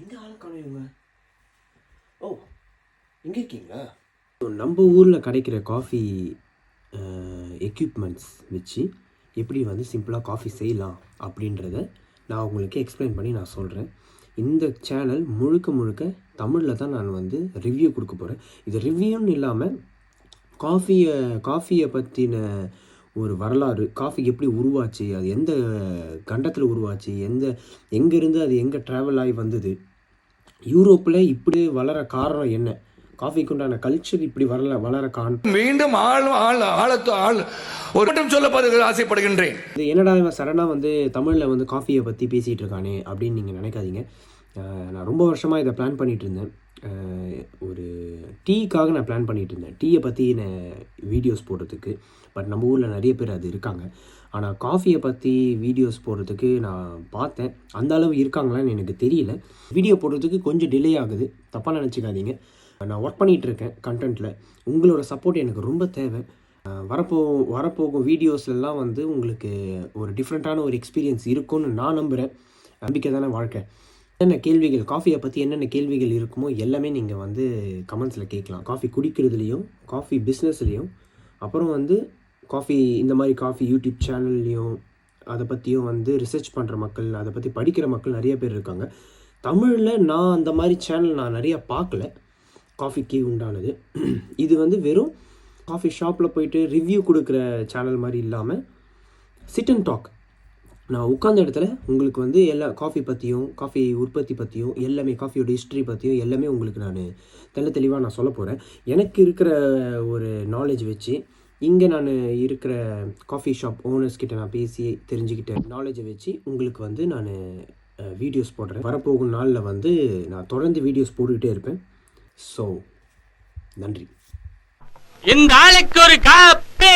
எங்க ஆள் காணுங்க? ஓ, எங்க இருக்கீங்களா? நம்ம ஊரில் கிடைக்கிற காஃபி எக்யூப்மெண்ட்ஸ் வச்சு எப்படி வந்து சிம்பிளாக காஃபி செய்யலாம் அப்படின்றத நான் உங்களுக்கு எக்ஸ்பிளைன் பண்ணி நான் சொல்கிறேன். இந்த சேனல் முழுக்க முழுக்க தமிழில் தான் நான் வந்து ரிவ்யூ கொடுக்க போகிறேன். இது ரிவ்யூன்னு இல்லாமல் காஃபியை பற்றின ஒரு வரலாறு, காஃபி எப்படி உருவாச்சு, அது எந்த கண்டத்தில் உருவாச்சு, எங்கேருந்து அது எங்கே ட்ராவல் ஆகி வந்தது, யூரோப்பில் இப்படி வளர காரணம் என்ன, காஃபிக்கு உண்டான கல்ச்சர் இப்படி வளர காரணம். மீண்டும் ஒரு மட்டும் சொல்ல ஆசைப்படுகின்றேன். இது என்னடா இவன் சடனாக வந்து தமிழில் வந்து காஃபியை பற்றி பேசிகிட்டு இருக்கானே அப்படின்னு நீங்கள் நினைக்காதீங்க. நான் ரொம்ப வருஷமாக இதை பிளான் பண்ணிகிட்டு இருந்தேன். ஒரு டீக்காக நான் பிளான் பண்ணிகிட்டு இருந்தேன், டீயை பற்றின வீடியோஸ் போடுறதுக்கு. பட் நம்ம ஊரில் நிறைய பேர் அது இருக்காங்க. ஆனால் காஃபியை பற்றி வீடியோஸ் போடுறதுக்கு நான் பார்த்தேன், அந்த அளவு இருக்காங்களான்னு எனக்கு தெரியல. வீடியோ போடுறதுக்கு கொஞ்சம் டிலே ஆகுது, தப்பாக நினச்சிக்காதீங்க. நான் ஒர்க் பண்ணிகிட்ருக்கேன் கண்டென்ட்டில். உங்களோட சப்போர்ட் எனக்கு ரொம்ப தேவை. வரப்போகும் வீடியோஸ்லாம் வந்து உங்களுக்கு ஒரு டிஃப்ரெண்ட்டான ஒரு எக்ஸ்பீரியன்ஸ் இருக்கும்னு நான் நம்புகிறேன். நம்பிக்கை தானே வாழ்க்கை. என்னென்ன கேள்விகள், காஃபியை பற்றி என்னென்ன கேள்விகள் இருக்குமோ எல்லாமே நீங்கள் வந்து கமெண்ட்ஸில் கேட்கலாம். காஃபி குடிக்கிறதுலையும், காஃபி பிஸ்னஸ்லேயும், அப்புறம் வந்து காஃபி இந்த மாதிரி காஃபி யூடியூப் சேனல்லையும், அதை பற்றியும் வந்து ரிசர்ச் பண்ணுற மக்கள், அதை பற்றி படிக்கிற மக்கள் நிறைய பேர் இருக்காங்க. தமிழில் நான் அந்த மாதிரி சேனல் நான் நிறையா பார்க்கல காஃபிக்கு உண்டானது. இது வந்து வெறும் காஃபி ஷாப்பில் போயிட்டு ரிவ்யூ கொடுக்குற சேனல் மாதிரி இல்லாமல் சிட் அண்ட் டாக், நான் உட்கார்ந்த இடத்துல உங்களுக்கு வந்து எல்லா காஃபி பற்றியும், காஃபி உற்பத்தி பற்றியும், எல்லாமே காஃபியோட ஹிஸ்ட்ரி பற்றியும் எல்லாமே உங்களுக்கு நான் தெளிவாக நான் சொல்ல போகிறேன். எனக்கு இருக்கிற ஒரு நாலேஜ் வச்சு, இங்கே நான் இருக்கிற காஃபி ஷாப் ஓனர்ஸ் கிட்ட நான் பேசி தெரிஞ்சுக்கிட்ட நாலேஜை வச்சு உங்களுக்கு வந்து நான் வீடியோஸ் போடுறேன். வரப்போகும் நாளில் வந்து நான் தொடர்ந்து வீடியோஸ் போட்டுக்கிட்டே இருப்பேன். ஸோ நன்றி. இந்த ஆளுக்கு ஒரு காப்பி.